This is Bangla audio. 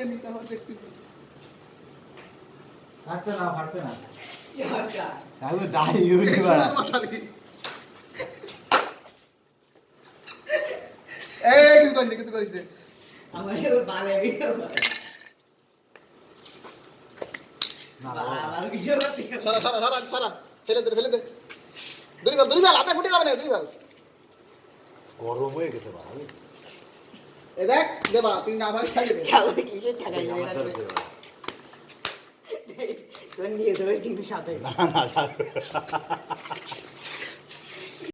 নি তাহলে দেখতেছি ফাটবে না কি হটা আমি ডাই ইউনি বাড়া এই কিছু করিস রে আমার সাথে বালে ভিডিও করে না বাবা ভিডিও করতে সরা ফেলে দে দুই বল হাতে ফুটে যাবে না দুই বল গরম হয়ে গেছে বাবা এ দেখ দেবা তুই না ভাই ছাড়িয়ে দে চাও কিসে টাকা দিবে আমার না ধরে দে বাবা। তোর নিয়ে ধরে কিন্তু সাথে না